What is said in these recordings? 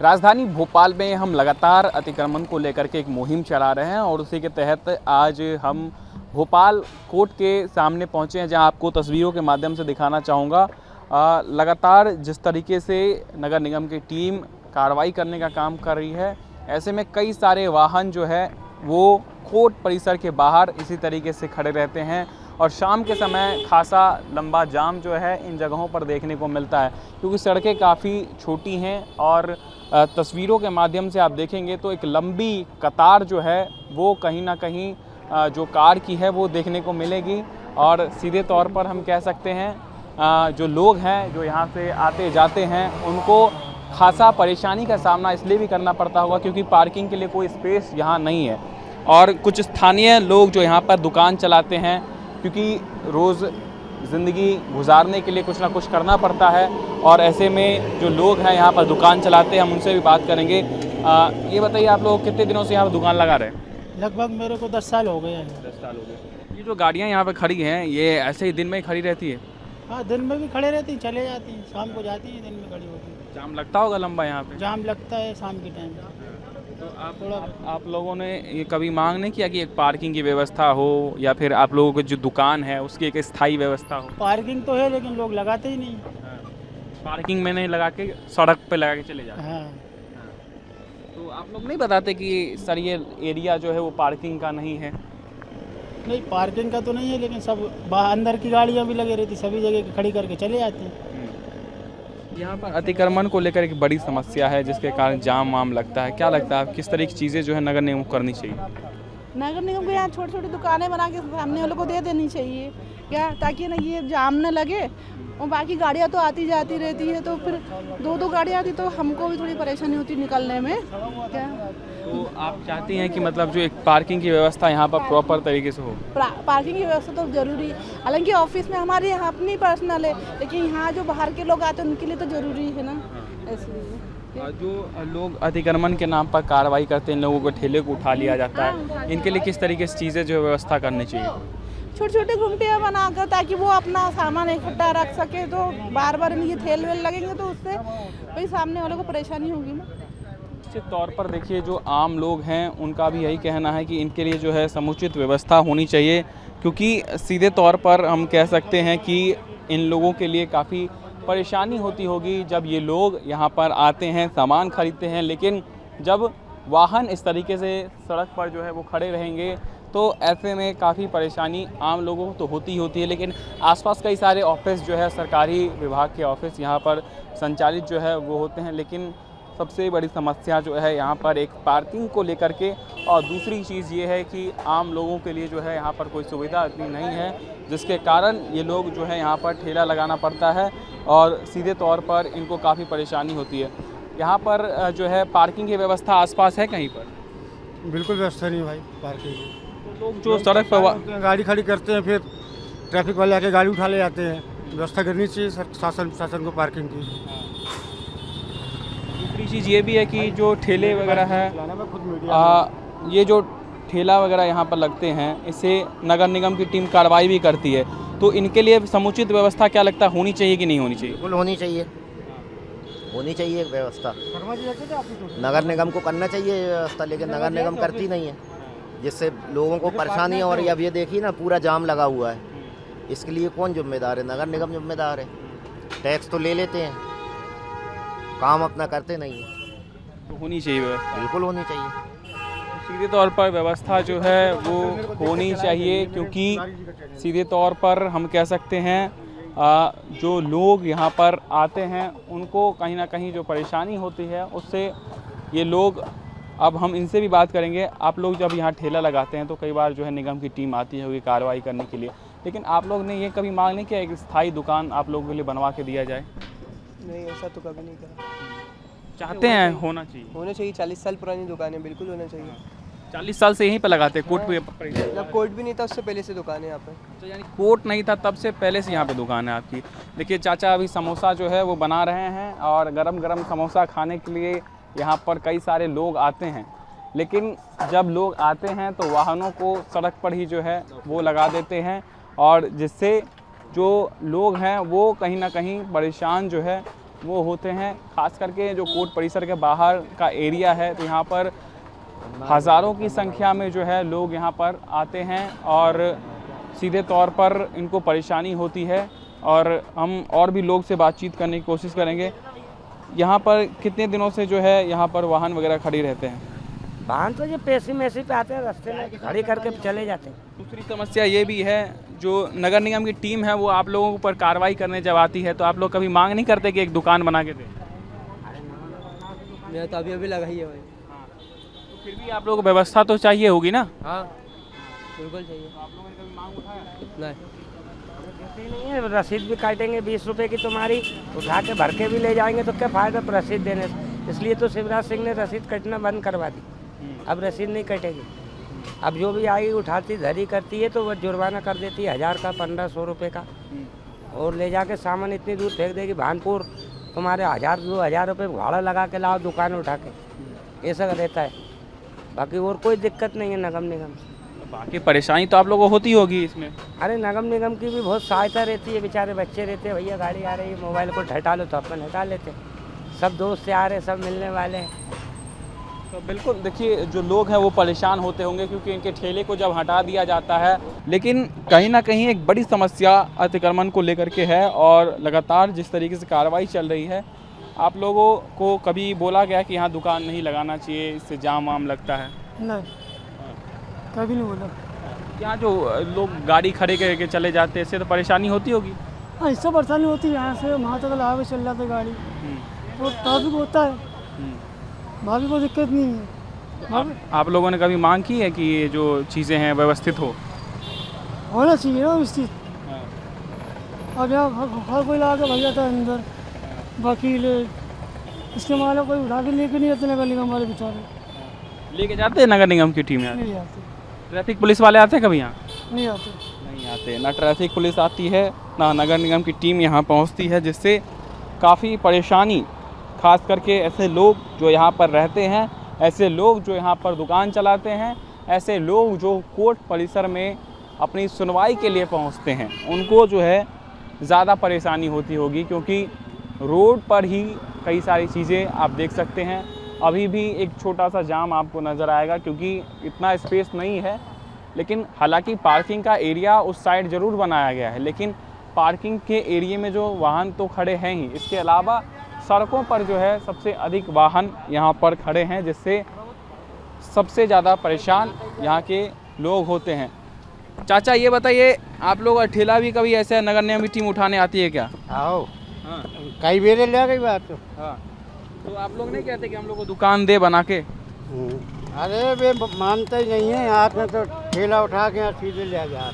राजधानी भोपाल में हम लगातार अतिक्रमण को लेकर के एक मुहिम चला रहे हैं और उसी के तहत आज हम भोपाल कोर्ट के सामने पहुंचे हैं, जहां आपको तस्वीरों के माध्यम से दिखाना चाहूँगा। लगातार जिस तरीके से नगर निगम की टीम कार्रवाई करने का काम कर रही है, ऐसे में कई सारे वाहन जो है वो कोर्ट परिसर के बाहर इसी तरीके से खड़े रहते हैं और शाम के समय खासा लंबा जाम जो है इन जगहों पर देखने को मिलता है, क्योंकि सड़कें काफ़ी छोटी हैं और तस्वीरों के माध्यम से आप देखेंगे तो एक लंबी कतार जो है वो कहीं ना कहीं जो कार की है वो देखने को मिलेगी। और सीधे तौर पर हम कह सकते हैं जो लोग हैं जो यहाँ से आते जाते हैं उनको खासा परेशानी का सामना इसलिए भी करना पड़ता होगा क्योंकि पार्किंग के लिए कोई स्पेस यहाँ नहीं है। और कुछ स्थानीय लोग जो यहाँ पर दुकान चलाते हैं, क्योंकि रोज़ ज़िंदगी गुजारने के लिए कुछ ना कुछ करना पड़ता है, और ऐसे में जो लोग हैं यहाँ पर दुकान चलाते हैं हम उनसे भी बात करेंगे। ये बताइए, आप लोग कितने दिनों से यहाँ पर दुकान लगा रहे हैं? लगभग मेरे को 10 साल हो गए हैं। 10 साल हो गए। ये जो गाड़ियाँ यहाँ पर खड़ी हैं ये ऐसे ही दिन में ही खड़ी रहती है? हाँ, दिन में भी खड़े रहती हैं, चले जाती हैं, शाम को जाती हैं, दिन में खड़ी होती हैं। जाम लगता होगा लंबा यहाँ पे? जाम लगता है शाम के टाइम। तो आप लोगों ने ये कभी मांग नहीं किया कि एक पार्किंग की व्यवस्था हो या फिर आप लोगों की जो दुकान है उसकी एक स्थायी व्यवस्था हो? पार्किंग तो है लेकिन लोग लगाते ही नहीं। पार्किंग में नहीं लगा के सड़क पे लगा के चले जाते हैं। हाँ, तो आप लोग नहीं बताते कि सर ये एरिया जो है वो पार्किंग का नहीं है? नहीं, पार्किंग का तो नहीं है लेकिन सब बाहर अंदर की गाड़ियाँ भी लगी रहती, सभी जगह खड़ी करके चले जाते हैं। यहाँ पर अतिक्रमण को लेकर एक बड़ी समस्या है जिसके कारण जाम वाम लगता है। क्या लगता है किस तरह की चीज़ें जो है नगर निगम को करनी चाहिए? नगर निगम को यहाँ छोटी छोटी दुकानें बना के सामने वालों को दे देनी चाहिए क्या, ताकि ना ये जाम न लगे और बाकी गाड़ियाँ तो आती जाती रहती है, तो फिर दो गाड़ियाँ आती तो हमको भी थोड़ी परेशानी होती निकलने में क्या। तो आप चाहती हैं कि मतलब जो एक पार्किंग की व्यवस्था यहाँ पर प्रॉपर तरीके से हो? पार्किंग की व्यवस्था तो जरूरी है, हालांकि ऑफिस में हमारे यहाँ अपनी पर्सनल है, लेकिन यहाँ जो बाहर के लोग आते हैं उनके लिए तो जरूरी है ना, इसलिए। जो लोग अतिक्रमण के नाम पर कार्रवाई करते हैं, लोगों को ठेले को उठा लिया जाता है, इनके लिए किस तरीके से चीज़ें जो व्यवस्था करनी चाहिए? छोटे छोटे घुमटियाँ बनाकर ताकि वो अपना सामान इकट्ठा रख सके, तो बार बार इनकी थैल वेल लगेंगे तो उससे भाई सामने वालों को परेशानी होगी ना। निश्चित तौर पर देखिए, जो आम लोग हैं उनका भी यही कहना है कि इनके लिए जो है समुचित व्यवस्था होनी चाहिए, क्योंकि सीधे तौर पर हम कह सकते हैं कि इन लोगों के लिए काफ़ी परेशानी होती होगी जब ये लोग यहाँ पर आते हैं, सामान खरीदते हैं, लेकिन जब वाहन इस तरीके से सड़क पर जो है वो खड़े रहेंगे तो ऐसे में काफ़ी परेशानी आम लोगों को तो होती ही होती है। लेकिन आसपास कई सारे ऑफिस जो है सरकारी विभाग के ऑफिस यहाँ पर संचालित जो है वो होते हैं, लेकिन सबसे बड़ी समस्या जो है यहाँ पर एक पार्किंग को लेकर के, और दूसरी चीज़ ये है कि आम लोगों के लिए जो है यहाँ पर कोई सुविधा इतनी नहीं है, जिसके कारण ये लोग जो है यहाँ पर ठेला लगाना पड़ता है और सीधे तौर पर इनको काफ़ी परेशानी होती है। यहाँ पर जो है पार्किंग की व्यवस्था आसपास है कहीं पर? बिल्कुल व्यवस्था नहीं भाई पार्किंग की। तो लोग जो सड़क पर गाड़ी खड़ी करते हैं, फिर ट्रैफिक वाले आके गाड़ी उठा ले जाते हैं। व्यवस्था करनी चाहिए शासन को पार्किंग की। दूसरी चीज़ ये भी है कि जो ठेले वगैरह है, ये जो ठेला वगैरह यहाँ पर लगते हैं, इससे नगर निगम की टीम कार्रवाई भी करती है, तो इनके लिए समुचित व्यवस्था क्या लगता है होनी चाहिए कि नहीं होनी चाहिए? बिल्कुल होनी चाहिए, होनी चाहिए व्यवस्था। नगर निगम को करना चाहिए व्यवस्था, लेकिन नगर निगम करती नहीं है, जिससे लोगों को परेशानी है। और अब ये देखिए ना, पूरा जाम लगा हुआ है, इसके लिए कौन जिम्मेदार है? नगर निगम जिम्मेदार है। टैक्स तो ले लेते हैं, काम अपना करते नहीं है। तो होनी चाहिए व्यवस्था? बिल्कुल होनी चाहिए। सीधे तौर पर व्यवस्था जो है वो होनी चाहिए, क्योंकि सीधे तौर पर हम कह सकते हैं जो लोग यहाँ पर आते हैं उनको कहीं ना कहीं जो परेशानी होती है उससे ये लोग, अब हम इनसे भी बात करेंगे। आप लोग जब यहाँ ठेला लगाते हैं तो कई बार जो है निगम की टीम आती है कार्रवाई करने के लिए, लेकिन आप लोग ने ये कभी मांग नहीं किया एक स्थायी दुकान आप लोगों के लिए बनवा के दिया जाए? नहीं, ऐसा तो कभी नहीं करा। चाहते हैं होना चाहिए? होना चाहिए, 40 साल पुरानी दुकान है, बिल्कुल होना चाहिए। 40 साल से यहीं पर लगाते हैं? कोर्ट पे जब कोर्ट भी नहीं था उससे पहले से दुकान है यहाँ पर। तो यानी कोर्ट नहीं था तब से पहले से यहाँ पे दुकान है आपकी। देखिए चाचा अभी समोसा जो है वो बना रहे हैं और गरम गरम समोसा खाने के लिए यहाँ पर कई सारे लोग आते हैं, लेकिन जब लोग आते हैं तो वाहनों को सड़क पर ही जो है वो लगा देते हैं, और जिससे जो लोग हैं वो कहीं ना कहीं परेशान जो है वो होते हैं। खास करके जो कोर्ट परिसर के बाहर का एरिया है, तो यहाँ पर हज़ारों की संख्या में जो है लोग यहाँ पर आते हैं और सीधे तौर पर इनको परेशानी होती है। और हम और भी लोग से बातचीत करने की कोशिश करेंगे। यहाँ पर कितने दिनों से जो है यहाँ पर वाहन वगैरह खड़ी रहते हैं? वाहन तो जो पैसे मैसे पे आते हैं, रास्ते में खड़ी करके चले जाते हैं। दूसरी समस्या ये भी है, जो नगर निगम की टीम है वो आप लोगों पर कार्रवाई करने जब आती है तो आप लोग कभी मांग नहीं करते कि एक दुकान बना के दें? मैं तो अभी लगाई है भाई। तो फिर भी आप लोगों को व्यवस्था तो चाहिए होगी ना? हाँ बिल्कुल चाहिए। आप लोगों ने कभी मांग उठाया? नहीं नहीं है, रसीद भी काटेंगे 20 रुपए की तुम्हारी, उठा के भर के भी ले जाएंगे तो क्या फ़ायदा रसीद देने से। इसलिए तो शिवराज सिंह ने रसीद कटना बंद करवा दी। अब रसीद नहीं कटेगी। अब जो भी आएगी उठाती धरी करती है तो वो जुर्माना कर देती है 1000 का, 1500 रुपये का, और ले जाके सामान इतनी दूर फेंक देगी। भानपुर तुम्हारे 1000-2000 रुपये भाड़ा लगा के लाओ दुकान उठा के, ऐसा रहता है। बाकी और कोई दिक्कत नहीं है नगम निगम से। बाकी परेशानी तो आप लोगों को होती होगी इसमें? अरे नगम निगम की भी बहुत सहायता रहती है। बेचारे बच्चे रहते हैं, भैया गाड़ी आ रही है, मोबाइल को हटा लो तो अपन हटा लेते। सब दोस्त से आ रहे, सब मिलने वाले हैं। तो बिल्कुल देखिए, जो लोग हैं वो परेशान होते होंगे क्योंकि इनके ठेले को जब हटा दिया जाता है। लेकिन कहीं ना कहीं एक बड़ी समस्या अतिक्रमण को लेकर के है और लगातार जिस तरीके से कार्रवाई चल रही है, आप लोगों को कभी बोला गया कि यहाँ दुकान नहीं लगाना चाहिए, इससे जाम वाम लगता है? नहीं, कभी नहीं बोला। यहाँ जो लोग गाड़ी खड़े करके चले जाते हैं, इससे तो परेशानी होती होगी? हाँ, इससे परेशानी होती है। यहाँ से वहाँ तक आगे चल जाते गाड़ी तो ट्रैफिक होता है, बाकी कोई दिक्कत नहीं है। आप लोगों ने कभी मांग की है कि ये जो चीज़ें हैं व्यवस्थित होना चाहिए ना व्यवस्थित। अब यहाँ हर कोई ला के भर जाता है अंदर, वकील इसके माले कोई उठा के लेके नहीं जाते नगर निगम वाले बेचारे। लेके जाते हैं नगर निगम की टीम यहाँ? नहीं आते, ट्रैफिक पुलिस वाले आते हैं कभी यहाँ? नहीं आते। नहीं आते, ना ट्रैफिक पुलिस आती है ना नगर निगम की टीम यहाँ पहुँचती है, जिससे काफ़ी परेशानी, खास करके ऐसे लोग जो यहाँ पर रहते हैं, ऐसे लोग जो यहाँ पर दुकान चलाते हैं, ऐसे लोग जो कोर्ट परिसर में अपनी सुनवाई के लिए पहुँचते हैं, उनको जो है ज़्यादा परेशानी होती होगी। क्योंकि रोड पर ही कई सारी चीज़ें आप देख सकते हैं। अभी भी एक छोटा सा जाम आपको नज़र आएगा क्योंकि इतना स्पेस नहीं है। लेकिन हालांकि पार्किंग का एरिया उस साइड ज़रूर बनाया गया है, लेकिन पार्किंग के एरिया में जो वाहन तो खड़े हैं ही, इसके अलावा सड़कों पर जो है सबसे अधिक वाहन यहाँ पर खड़े हैं, जिससे सबसे ज़्यादा परेशान यहाँ के लोग होते हैं। चाचा ये बताइए, आप लोग का ठेला भी कभी ऐसे नगर निगम की टीम उठाने आती है क्या? आओ, हाँ कई बेरे ले गई बात तो। हाँ, तो आप लोग नहीं कहते कि हम लोग को दुकान दे बना के? अरे वे मानते ही नहीं है। हाथ में तो ठेला उठा के यहाँ सीधे ले जा,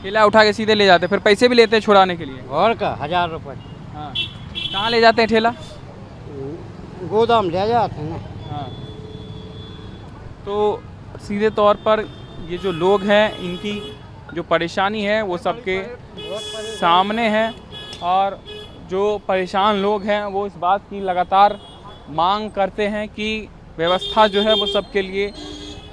ठेला उठा के सीधे ले जाते, फिर पैसे भी लेते हैं छुड़ाने के लिए? और का 1000 रुपये। हाँ, कहाँ ले जाते हैं ठेला? गोदाम ले जाते हैं ना। हाँ, तो सीधे तौर पर ये जो लोग हैं, इनकी जो परेशानी है वो सबके सामने है। और जो परेशान लोग हैं वो इस बात की लगातार मांग करते हैं कि व्यवस्था जो है वो सबके लिए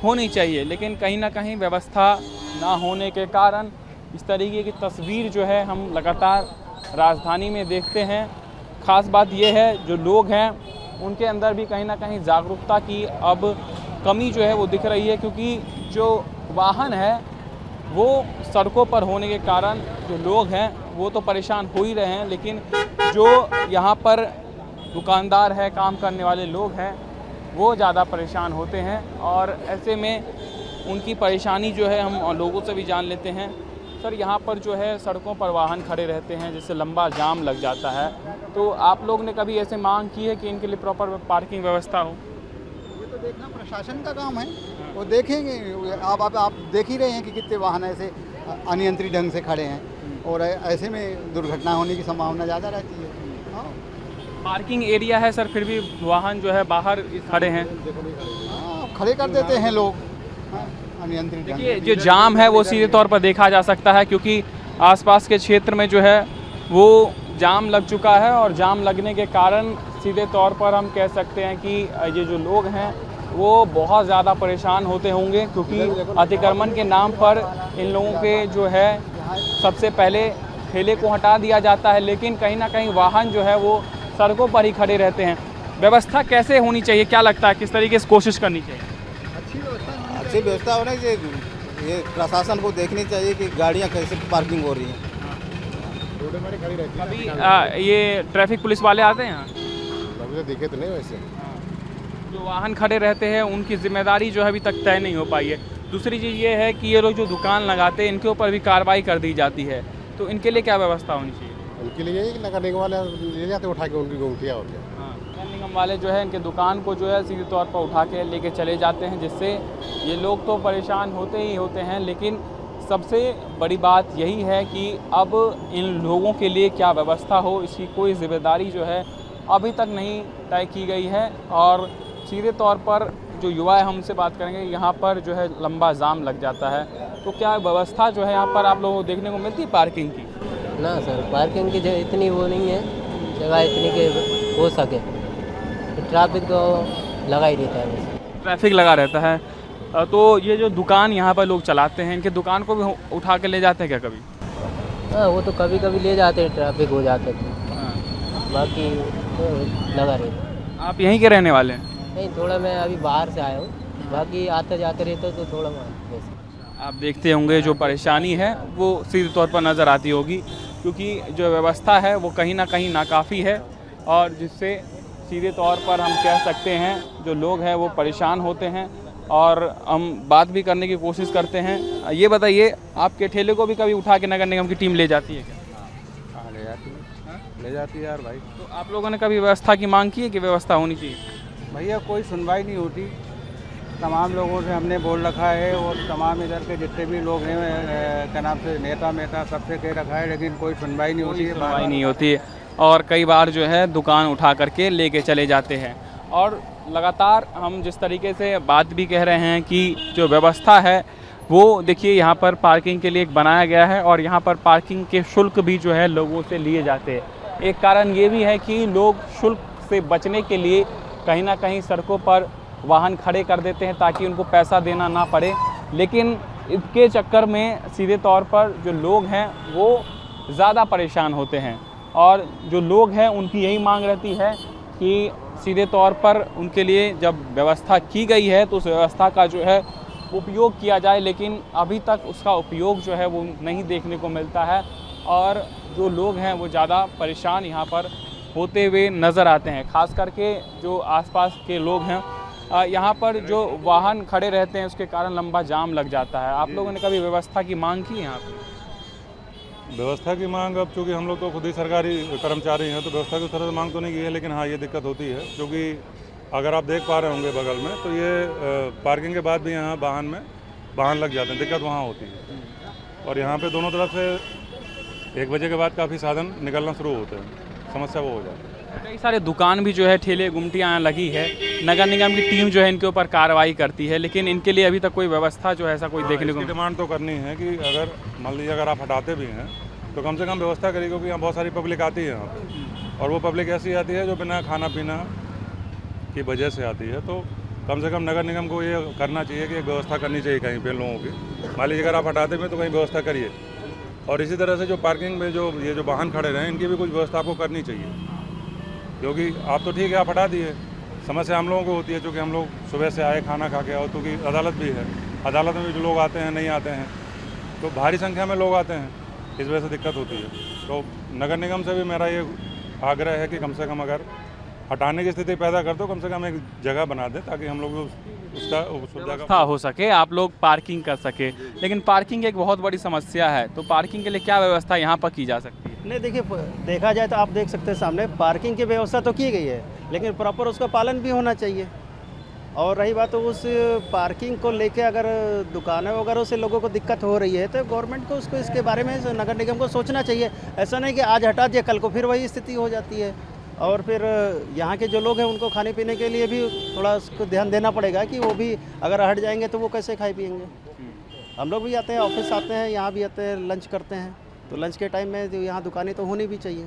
होनी चाहिए। लेकिन कहीं ना कहीं व्यवस्था ना होने के कारण इस तरीके की तस्वीर जो है हम लगातार राजधानी में देखते हैं। ख़ास बात यह है, जो लोग हैं उनके अंदर भी कहीं ना कहीं जागरूकता की अब कमी जो है वो दिख रही है। क्योंकि जो वाहन है वो सड़कों पर होने के कारण जो लोग हैं वो तो परेशान हो ही रहे हैं, लेकिन जो यहाँ पर दुकानदार है, काम करने वाले लोग हैं, वो ज़्यादा परेशान होते हैं। और ऐसे में उनकी परेशानी जो है हम लोगों से भी जान लेते हैं। सर, यहाँ पर जो है सड़कों पर वाहन खड़े रहते हैं, जिससे लंबा जाम लग जाता है, तो आप लोग ने कभी ऐसे मांग की है कि इनके लिए प्रॉपर पार्किंग व्यवस्था हो? ये तो देखना प्रशासन का काम है, वो देखेंगे। आप देख ही रहे हैं कि कितने वाहन ऐसे अनियंत्रित ढंग से खड़े हैं और ऐसे में दुर्घटना होने की संभावना ज़्यादा रहती है। हाँ, पार्किंग एरिया है सर, फिर भी वाहन जो है बाहर खड़े हैं। हाँ, खड़े कर देते हैं लोग। हाँ, अनियंत्रित ढंग देखिए, जो जाम है वो सीधे तौर पर देखा जा सकता है, क्योंकि आसपास के क्षेत्र में जो है वो जाम लग चुका है। और जाम लगने के कारण सीधे तौर पर हम कह सकते हैं कि ये जो लोग हैं वो बहुत ज़्यादा परेशान होते होंगे, क्योंकि अतिक्रमण के नाम पर इन लोगों के जो है सबसे पहले ठेले को हटा दिया जाता है, लेकिन कहीं ना कहीं वाहन जो है वो सड़कों पर ही खड़े रहते हैं। व्यवस्था कैसे होनी चाहिए, क्या लगता है, किस तरीके से कोशिश करनी चाहिए? अच्छी व्यवस्था होनी चाहिए। ये प्रशासन को देखनी चाहिए कि गाड़ियाँ कैसे पार्किंग हो रही हैं। अभी ये ट्रैफिक पुलिस वाले आते हैं यहाँ? तो दिखे तो नहीं वैसे। जो वाहन खड़े रहते हैं उनकी जिम्मेदारी जो है अभी तक तय नहीं हो पाई है। दूसरी चीज़ ये है कि ये लोग जो दुकान लगाते हैं इनके ऊपर भी कार्रवाई कर दी जाती है, तो इनके लिए क्या व्यवस्था होनी चाहिए? उनके लिए नगर निगम वाले ले जाते उठा के उनकी गुमटियाँ और क्या। नगर निगम वाले जो है इनके दुकान को जो है सीधे तौर पर उठा के लेके चले जाते हैं, जिससे ये लोग तो परेशान होते ही होते हैं। लेकिन सबसे बड़ी बात यही है कि अब इन लोगों के लिए क्या व्यवस्था हो, इसकी कोई जिम्मेदारी जो है अभी तक नहीं तय की गई है। और सीधे तौर पर जो युवा है हमसे बात करेंगे, यहाँ पर जो है लंबा जाम लग जाता है, तो क्या व्यवस्था जो है यहाँ पर आप लोगों को देखने को मिलती है पार्किंग की? ना सर, पार्किंग की इतनी वो नहीं है, जगह इतनी के हो सके, तो ट्रैफिक तो लगा ही रहता है वैसे। ट्रैफिक लगा रहता है। तो ये जो दुकान यहाँ पर लोग चलाते हैं, इनके दुकान को भी उठा के ले जाते हैं क्या कभी? हाँ, वो तो कभी कभी ले जाते हैं, ट्रैफिक हो जाता है, बाकी तो लगा रहता। आप यहीं के रहने वाले हैं? नहीं, थोड़ा मैं अभी बाहर से आया हूँ, बाकी आते जाते रहता तो थोड़ा वैसे। आप देखते होंगे जो परेशानी है वो सीधे तौर पर नज़र आती होगी, क्योंकि जो व्यवस्था है वो कहीं ना कहीं नाकाफ़ी है, और जिससे सीधे तौर पर हम कह सकते हैं जो लोग हैं वो परेशान होते हैं। और हम बात भी करने की कोशिश करते हैं। ये बताइए, आपके ठेले को भी कभी उठा के नगर निगम की टीम ले जाती है क्या? हाँ, ले जाती है यार भाई। तो आप लोगों ने कभी व्यवस्था की मांग की है कि व्यवस्था होनी चाहिए? भैया कोई सुनवाई नहीं होती। तमाम लोगों से हमने बोल रखा है, और तमाम इधर के जितने भी लोग हैं क्या नाम से नेता सबसे कह रखा है, लेकिन कोई सुनवाई नहीं होती है। सुनवाई नहीं होती है, और कई बार जो है दुकान उठा करके लेके चले जाते हैं। और लगातार हम जिस तरीके से बात भी कह रहे हैं कि जो व्यवस्था है वो देखिए यहाँ पर पार्किंग के लिए एक बनाया गया है, और यहाँ पर पार्किंग के शुल्क भी जो है लोगों से लिए जाते हैं। एक कारण ये भी है कि लोग शुल्क से बचने के लिए कहीं ना कहीं सड़कों पर वाहन खड़े कर देते हैं ताकि उनको पैसा देना ना पड़े। लेकिन इसके चक्कर में सीधे तौर पर जो लोग हैं वो ज़्यादा परेशान होते हैं, और जो लोग हैं उनकी यही मांग रहती है कि सीधे तौर पर उनके लिए जब व्यवस्था की गई है तो उस व्यवस्था का जो है उपयोग किया जाए, लेकिन अभी तक उसका उपयोग जो है वो नहीं देखने को मिलता है, और जो लोग हैं वो ज़्यादा परेशान यहाँ पर होते हुए नज़र आते हैं। ख़ास करके जो आसपास के लोग हैं, यहाँ पर जो वाहन खड़े रहते हैं उसके कारण लंबा जाम लग जाता है। आप लोगों ने कभी व्यवस्था की मांग की यहाँ पर? व्यवस्था की मांग, अब चूँकि हम लोग तो खुद ही सरकारी कर्मचारी हैं तो व्यवस्था की तरह से मांग तो नहीं की है, लेकिन हाँ ये दिक्कत होती है, क्योंकि अगर आप देख पा रहे होंगे बगल में, तो ये पार्किंग के बाद भी यहाँ वाहन में वाहन लग जाते हैं, दिक्कत वहाँ होती है। और यहाँ पे दोनों तरफ से 1 बजे के बाद काफ़ी साधन निकलना शुरू होते हैं, समस्या वो हो जाती है। कई सारे दुकान भी जो है ठेले गुमटियाँ लगी है, नगर निगम की टीम जो है इनके ऊपर कार्रवाई करती है, लेकिन इनके लिए अभी तक कोई व्यवस्था जो है ऐसा कोई देखने को डिमांड तो करनी है कि अगर मान लीजिए अगर आप हटाते भी हैं तो कम से कम व्यवस्था करिए, क्योंकि यहाँ बहुत सारी पब्लिक आती है यहाँ पे, और वो पब्लिक ऐसी आती है जो बिना खाना पीना की वजह से आती है। तो कम से कम नगर निगम को ये करना चाहिए कि एक व्यवस्था करनी चाहिए कहीं पे लोगों की। मान लीजिए अगर आप हटाते भी तो कहीं व्यवस्था करिए, और इसी तरह से जो पार्किंग में जो ये जो वाहन खड़े रहे इनकी भी कुछ व्यवस्था आपको करनी चाहिए, क्योंकि आप तो ठीक है आप हटा दिए, समस्या हम लोगों को होती है, क्योंकि हम लोग सुबह से आए खाना खा के आओ, क्योंकि अदालत भी है, अदालत में भी जो लोग आते हैं नहीं आते हैं, तो भारी संख्या में लोग आते हैं, इस वजह से दिक्कत होती है। तो नगर निगम से भी मेरा ये आग्रह है कि कम से कम अगर हटाने की स्थिति पैदा कर दो, कम से कम एक जगह बना दें ताकि हम लोग उसका सुविधा का हो सके, आप लोग पार्किंग कर सके। लेकिन पार्किंग एक बहुत बड़ी समस्या है, तो पार्किंग के लिए क्या व्यवस्था यहाँ पर की जा सकती है? नहीं, देखिए देखा जाए तो आप देख सकते हैं सामने पार्किंग की व्यवस्था तो की गई है, लेकिन प्रॉपर उसका पालन भी होना चाहिए। और रही बात तो उस पार्किंग को लेके अगर दुकानें वगैरह से लोगों को दिक्कत हो रही है तो गवर्नमेंट को उसको इसके बारे में नगर निगम को सोचना चाहिए। ऐसा नहीं कि आज हटा दिया कल को फिर वही स्थिति हो जाती है, और फिर यहाँ के जो लोग हैं उनको खाने पीने के लिए भी थोड़ा उसको ध्यान देना पड़ेगा कि वो भी अगर हट जाएंगे तो वो कैसे खाए पिएंगे। हम लोग भी आते हैं, ऑफिस आते हैं, यहाँ भी आते हैं, लंच करते हैं, तो लंच के टाइम में यहाँ दुकानें तो होनी भी चाहिए।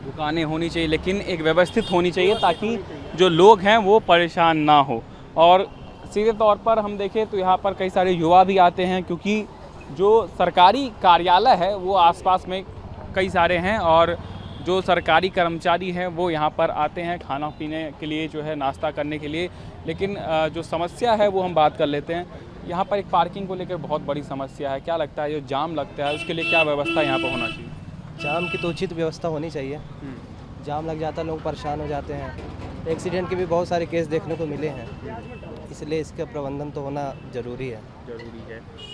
दुकानें होनी चाहिए, लेकिन एक व्यवस्थित होनी चाहिए ताकि जो लोग हैं वो परेशान ना हो। और सीधे तौर पर हम देखें तो यहाँ पर कई सारे युवा भी आते हैं, क्योंकि जो सरकारी कार्यालय है वो आसपास में कई सारे हैं, और जो सरकारी कर्मचारी हैं वो यहाँ पर आते हैं खाना पीने के लिए, जो है नाश्ता करने के लिए। लेकिन जो समस्या है वो हम बात कर लेते हैं। यहाँ पर एक पार्किंग को लेकर बहुत बड़ी समस्या है। क्या लगता है, जो जाम लगता है उसके लिए क्या व्यवस्था यहाँ पर होना चाहिए? जाम की तो उचित व्यवस्था होनी चाहिए। जाम लग जाता है, लोग परेशान हो जाते हैं। एक्सीडेंट के भी बहुत सारे केस देखने को मिले हैं, इसलिए इसका प्रबंधन तो होना ज़रूरी है।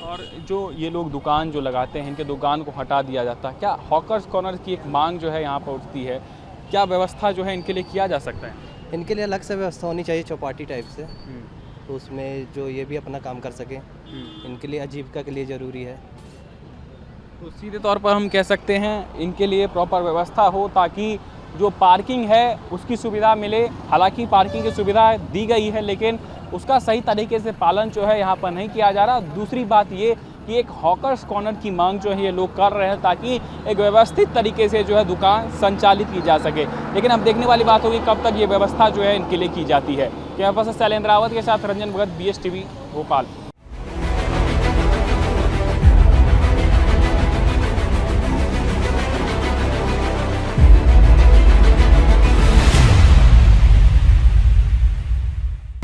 और जो ये लोग दुकान जो लगाते हैं, इनके दुकान को हटा दिया जाता है। क्या हॉकर्स कॉर्नर की एक मांग जो है यहाँ पर उठती है? क्या व्यवस्था जो है इनके लिए किया जा सकता है? इनके लिए अलग से व्यवस्था होनी चाहिए, चौपाटी टाइप से, तो उसमें जो ये भी अपना काम कर सकें। इनके लिए आजीविका के लिए ज़रूरी है। तो सीधे तौर पर हम कह सकते हैं इनके लिए प्रॉपर व्यवस्था हो, ताकि जो पार्किंग है उसकी सुविधा मिले। हालांकि पार्किंग की सुविधा दी गई है, लेकिन उसका सही तरीके से पालन जो है यहाँ पर नहीं किया जा रहा। दूसरी बात ये कि एक हॉकर्स कॉर्नर की मांग जो है ये लोग कर रहे हैं, ताकि एक व्यवस्थित तरीके से जो है दुकान संचालित की जा सके। लेकिन अब देखने वाली बात होगी कब तक ये व्यवस्था जो है इनके लिए की जाती है। कैमरा पर्सन शैलेंद्र रावत के साथ रंजन भगत, BSTV भोपाल।